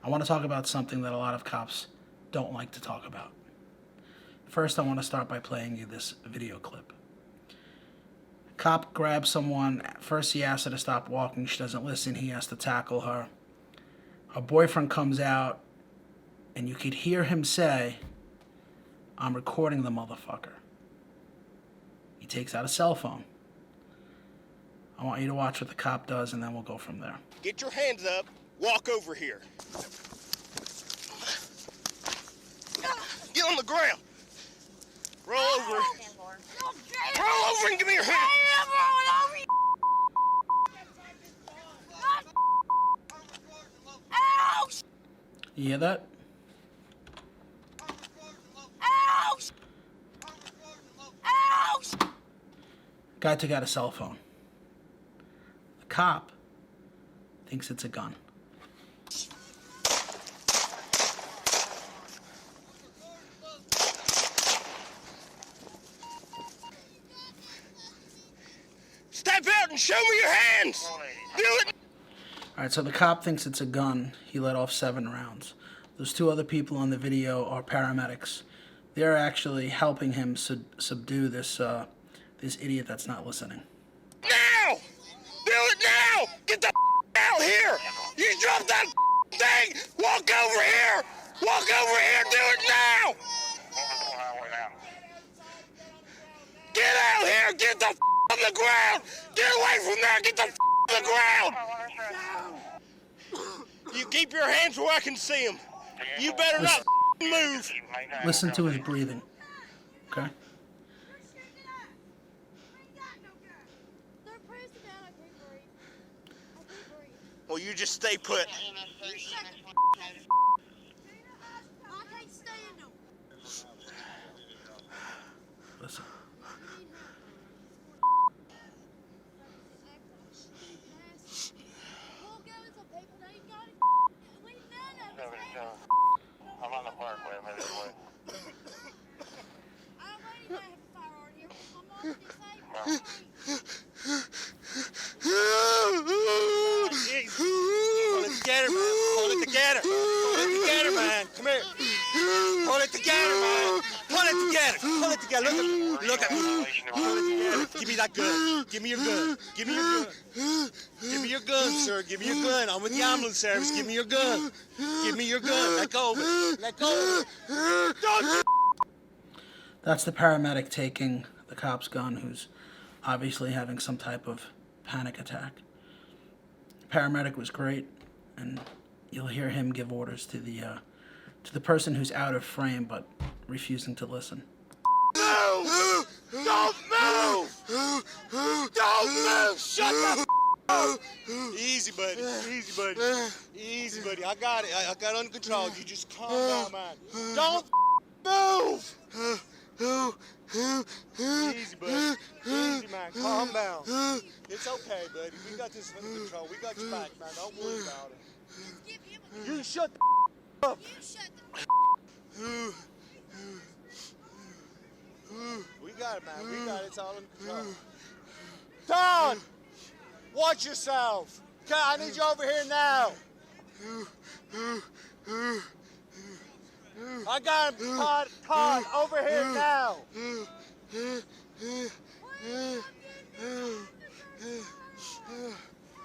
I want to talk about something that a lot of cops don't like to talk about. First, I want to start by playing you this video clip. Cop grabs someone. First, he asks her to stop walking. She doesn't listen. He has to tackle her. Her boyfriend comes out, and you could hear him say, "I'm recording the motherfucker." He takes out a cell phone. I want you to watch what the cop does, and then we'll go from there. Get your hands up. Walk over here. Get on the ground. Roll over. Roll over and give me your hand. You hear that? Guy took out a cell phone. The cop thinks it's a gun. Step out and show me your hands. Do it. All right, so the cop thinks it's a gun. He let off 7 rounds. Those 2 other people on the video are paramedics. They're actually helping him subdue this this idiot that's not listening. Now! Do it now! Get the out here! You dropped that thing! Walk over here! Walk over here! Do it now! Get out here! Get the on the ground! Get away from there! Get the on the ground! You keep your hands where I can see them. You better not move. Listen to his breathing. Okay? Well, you just stay put. Listen. I'm on the parkway, I'm headed away. Pull it together, man. Pull it together. Pull it together, man. Come here. Pull it together, man. Pull it together. Pull it together. Look at me. Pull it together. Give me that gun. Give me your gun. Give me your gun. Give me your gun, sir. Give me your gun. I'm with the ambulance service. Give me your gun. Give me your gun. Let go of it. Let go of it. Don't. That's the paramedic taking the cop's gun, who's obviously having some type of panic attack. The paramedic was great, and you'll hear him give orders to the person who's out of frame but refusing to listen. Move! Don't move! Don't move! Shut the up! Easy, buddy. Easy, buddy. Easy, buddy. I got it. I got it under control. You just calm down, man. Don't move! Easy, buddy. Easy, man. Calm down. It's okay, buddy. We got this under control. We got your back, man. Don't worry about it. You shut the up. You shut the We got it, man. We got it. It's all under control. Don! Watch yourself. Okay, I need you over here now. I got him. Todd, over here now.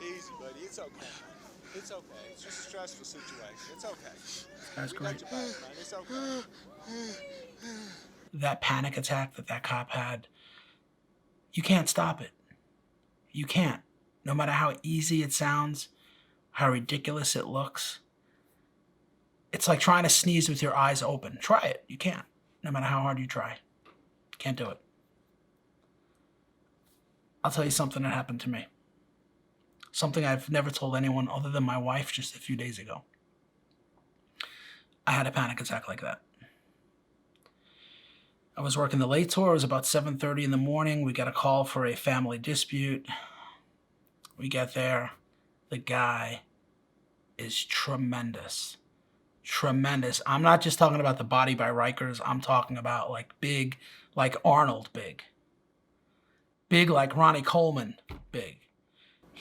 Easy, buddy. It's okay. It's okay. It's just a stressful situation. It's okay. That's great. Got your back, man. It's okay. That panic attack that cop had, you can't stop it. You can't. No matter how easy it sounds, how ridiculous it looks. It's like trying to sneeze with your eyes open. Try it. You can't. No matter how hard you try. Can't do it. I'll tell you something that happened to me. Something I've never told anyone other than my wife just a few days ago. I had a panic attack like that. I was working the late tour. It was about 7:30 in the morning. We got a call for a family dispute. We get there. The guy is tremendous. Tremendous. I'm not just talking about the Body by Rikers. I'm talking about like big, like Arnold big. Big like Ronnie Coleman big.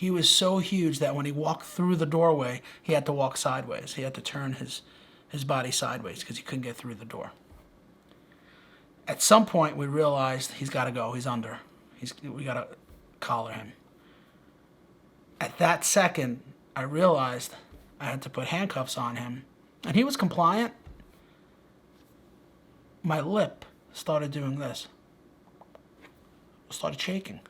He was so huge that when he walked through the doorway, he had to walk sideways. He had to turn his body sideways because he couldn't get through the door. At some point, we realized he's got to go. He's under. We got to collar him. At that second, I realized I had to put handcuffs on him, and he was compliant. My lip started doing this. Started shaking.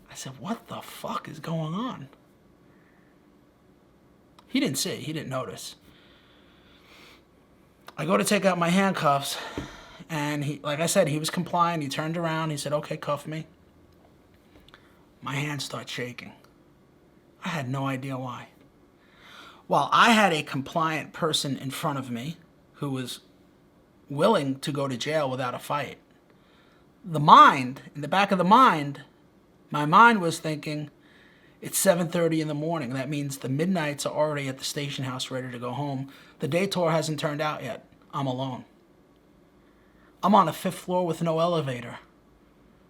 I said, what the fuck is going on? He didn't see. He didn't notice. I go to take out my handcuffs, and he, like I said, he was compliant. He turned around. He said, okay, cuff me. My hands start shaking. I had no idea why. While I had a compliant person in front of me who was willing to go to jail without a fight, the mind, in the back of the mind, my mind was thinking, it's 7:30 in the morning. That means the midnights are already at the station house ready to go home. The day tour hasn't turned out yet. I'm alone. I'm on a 5th floor with no elevator.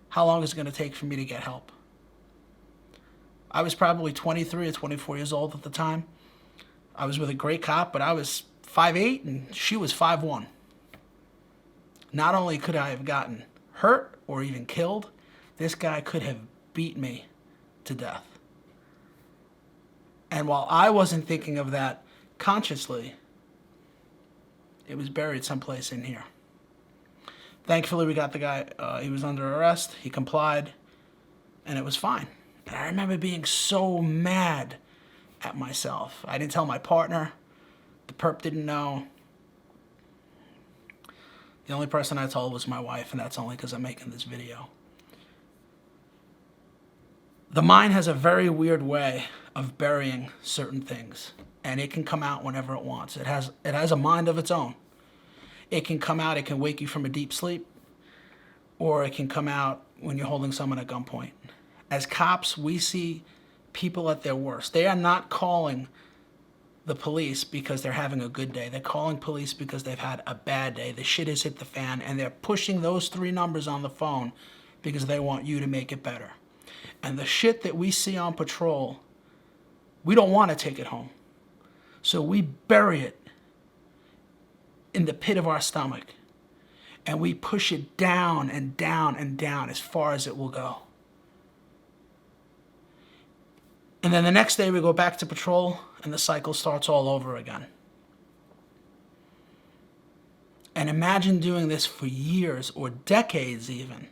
How long is it going to take for me to get help? I was probably 23 or 24 years old at the time. I was with a great cop, but I was 5'8", and she was 5'1". Not only could I have gotten hurt or even killed, this guy could have beat me to death. And while I wasn't thinking of that consciously, it was buried someplace in here. Thankfully, we got the guy. He was under arrest. He complied, and it was fine. And I remember being so mad at myself. I didn't tell my partner. The perp didn't know. The only person I told was my wife, and that's only because I'm making this video. The mind has a very weird way of burying certain things, and it can come out whenever it wants. It has a mind of its own. It can come out, it can wake you from a deep sleep, or it can come out when you're holding someone at gunpoint. As cops, we see people at their worst. They are not calling the police because they're having a good day. They're calling police because they've had a bad day. The shit has hit the fan, and they're pushing those 3 numbers on the phone because they want you to make it better. And the shit that we see on patrol, we don't want to take it home. So we bury it in the pit of our stomach, and we push it down and down and down as far as it will go. And then the next day we go back to patrol, and the cycle starts all over again. And imagine doing this for years or decades even.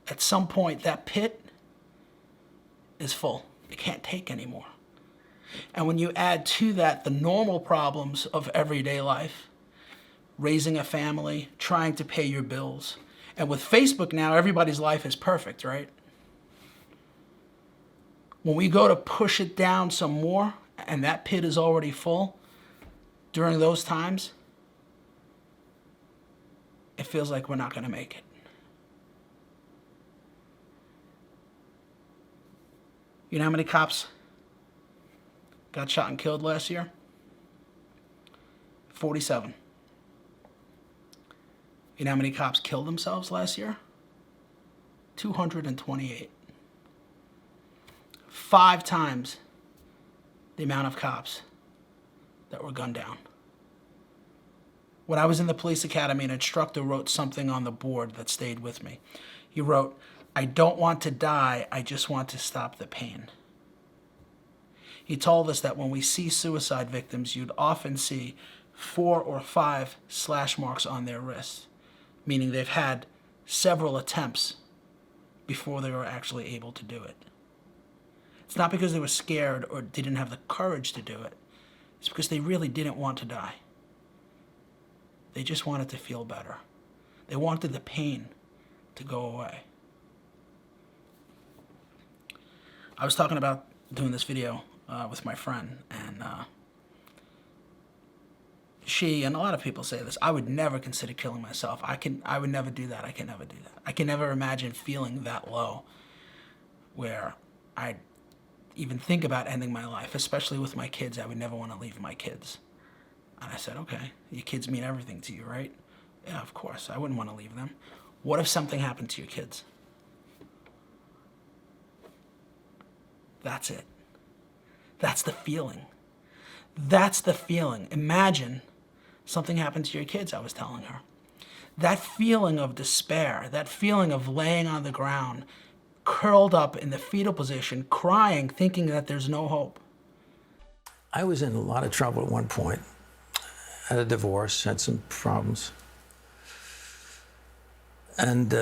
At some point, that pit is full. It can't take anymore. And when you add to that the normal problems of everyday life, raising a family, trying to pay your bills, and with Facebook now, everybody's life is perfect, right? When we go to push it down some more, and that pit is already full, during those times, it feels like we're not going to make it. You know how many cops got shot and killed last year? 47. You know how many cops killed themselves last year? 228. 5 times the amount of cops that were gunned down. When I was in the police academy, an instructor wrote something on the board that stayed with me. He wrote, "I don't want to die, I just want to stop the pain." He told us that when we see suicide victims, you'd often see 4 or 5 slash marks on their wrists, meaning they've had several attempts before they were actually able to do it. It's not because they were scared or didn't have the courage to do it. It's because they really didn't want to die. They just wanted to feel better. They wanted the pain to go away. I was talking about doing this video with my friend, and she, and a lot of people say this, I would never consider killing myself. I would never do that. I can never do that. I can never imagine feeling that low where I'd even think about ending my life, especially with my kids. I would never want to leave my kids. And I said, okay, your kids mean everything to you, right? Yeah, of course. I wouldn't want to leave them. What if something happened to your kids? That's it. That's the feeling. That's the feeling. Imagine something happened to your kids, I was telling her. That feeling of despair, that feeling of laying on the ground, curled up in the fetal position, crying, thinking that there's no hope. I was in a lot of trouble at one point. Had a divorce, had some problems. And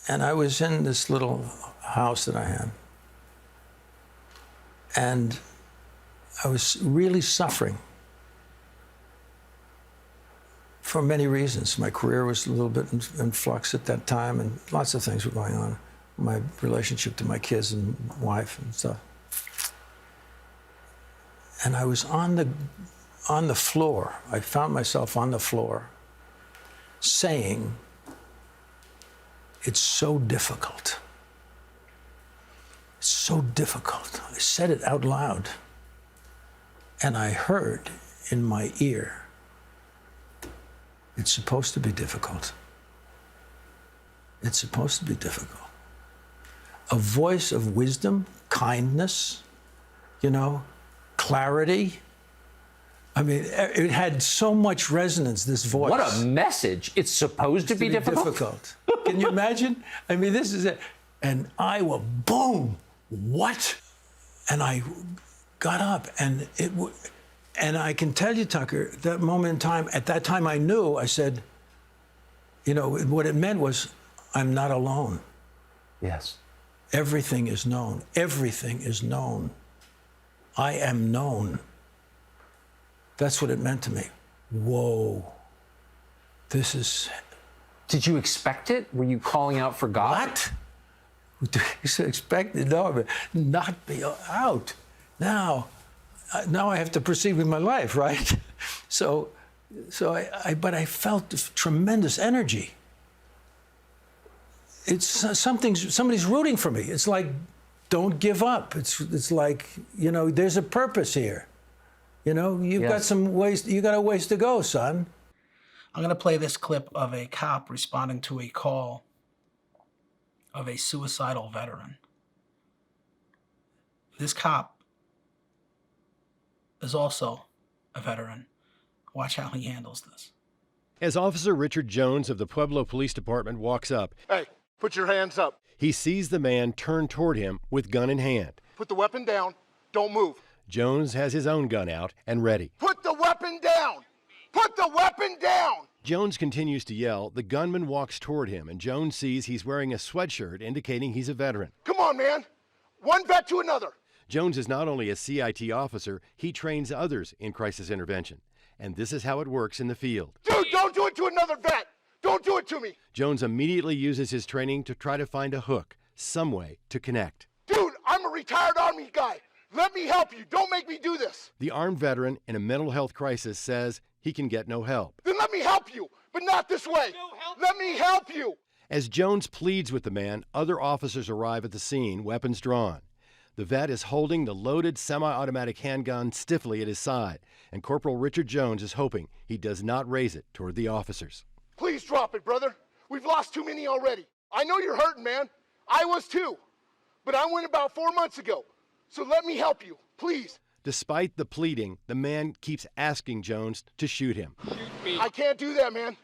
I was in this little house that I had. And I was really suffering for many reasons. My career was a little bit in flux at that time, and lots of things were going on. My relationship to my kids and wife and stuff. And I was on the floor. I found myself on the floor saying, it's so difficult. It's so difficult. I said it out loud. And I heard in my ear, it's supposed to be difficult. It's supposed to be difficult. A voice of wisdom, kindness, clarity. I mean, it had so much resonance, this voice. What a message. It's supposed to be difficult. Can you imagine? I mean, this is it. And I will, boom, what? And I got up, and and I can tell you, Tucker, that moment in time, at that time I knew, I said, what it meant was, I'm not alone. Yes. Everything is known. Everything is known. I am known. That's what it meant to me. Whoa. This is... Did you expect it? Were you calling out for God? What? Do you expect it? No, but not be out. Now I have to proceed with my life, right? But I felt tremendous energy. It's somebody's rooting for me. It's like, don't give up. It's like, there's a purpose here. You've got a ways to go, son. I'm going to play this clip of a cop responding to a call of a suicidal veteran. This cop is also a veteran. Watch how he handles this. As Officer Richard Jones of the Pueblo Police Department walks up, hey, put your hands up. He sees the man turn toward him with gun in hand. Put the weapon down. Don't move. Jones has his own gun out and ready. Put the weapon down! Put the weapon down! Jones continues to yell. The gunman walks toward him, and Jones sees he's wearing a sweatshirt indicating he's a veteran. Come on, man. One vet to another. Jones is not only a CIT officer, he trains others in crisis intervention. And this is how it works in the field. Dude, don't do it to another vet. Don't do it to me. Jones immediately uses his training to try to find a hook, some way to connect. Dude, I'm a retired Army guy. Let me help you. Don't make me do this. The armed veteran in a mental health crisis says he can get no help. Then let me help you, but not this way. Let me help you. As Jones pleads with the man, other officers arrive at the scene, weapons drawn. The vet is holding the loaded semi-automatic handgun stiffly at his side, and Corporal Richard Jones is hoping he does not raise it toward the officers. Please drop it, brother. We've lost too many already. I know you're hurting, man. I was too. But I went about 4 months ago. So let me help you, please. Despite the pleading, the man keeps asking Jones to shoot him. Shoot me. I can't do that, man.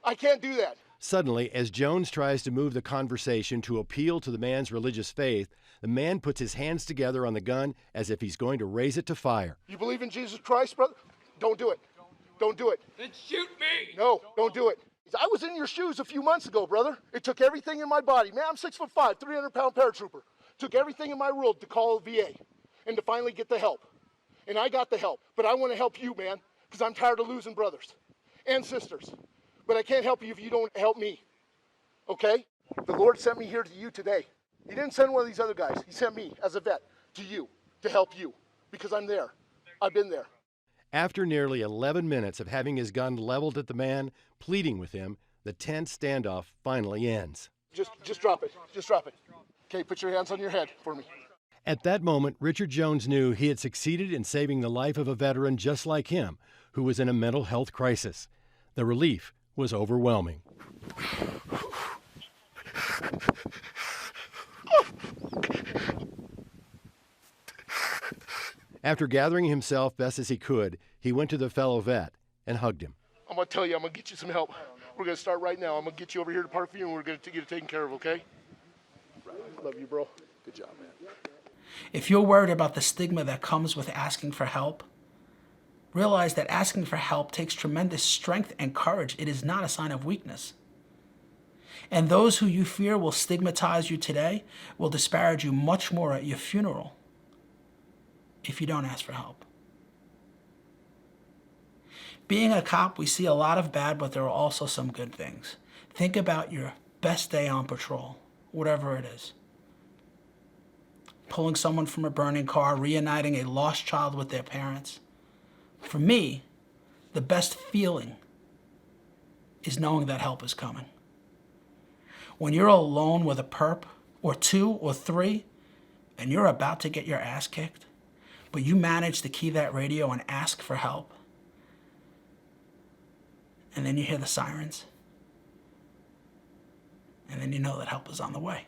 I can't do that. Suddenly, as Jones tries to move the conversation to appeal to the man's religious faith, the man puts his hands together on the gun as if he's going to raise it to fire. You believe in Jesus Christ, brother? Don't do it. Don't do it. Then shoot me. No, don't do it. I was in your shoes a few months ago, brother. It took everything in my body. Man, I'm 6'5", 300-pound paratrooper. Took everything in my world to call VA and to finally get the help. And I got the help. But I want to help you, man, because I'm tired of losing brothers and sisters. But I can't help you if you don't help me. Okay? The Lord sent me here to you today. He didn't send one of these other guys. He sent me as a vet to you to help you because I'm there. I've been there. After nearly 11 minutes of having his gun leveled at the man, pleading with him, the tense standoff finally ends. Just drop it. Just drop it. Okay, put your hands on your head for me. At that moment, Richard Jones knew he had succeeded in saving the life of a veteran just like him, who was in a mental health crisis. The relief was overwhelming. After gathering himself best as he could, he went to the fellow vet and hugged him. I'm going to tell you, I'm going to get you some help. We're going to start right now. I'm going to get you over here to Parkview, and we're going to get it taken care of, okay? Love you, bro. Good job, man. If you're worried about the stigma that comes with asking for help, realize that asking for help takes tremendous strength and courage. It is not a sign of weakness. And those who you fear will stigmatize you today will disparage you much more at your funeral if you don't ask for help. Being a cop, we see a lot of bad, but there are also some good things. Think about your best day on patrol, whatever it is. Pulling someone from a burning car, reuniting a lost child with their parents. For me, the best feeling is knowing that help is coming. When you're alone with a perp, or two or three, and you're about to get your ass kicked, but you manage to key that radio and ask for help, and then you hear the sirens, and then you know that help is on the way.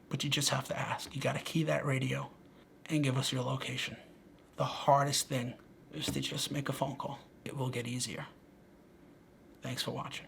But you just have to ask. You gotta key that radio and give us your location. The hardest thing is to just make a phone call. It will get easier. Thanks for watching.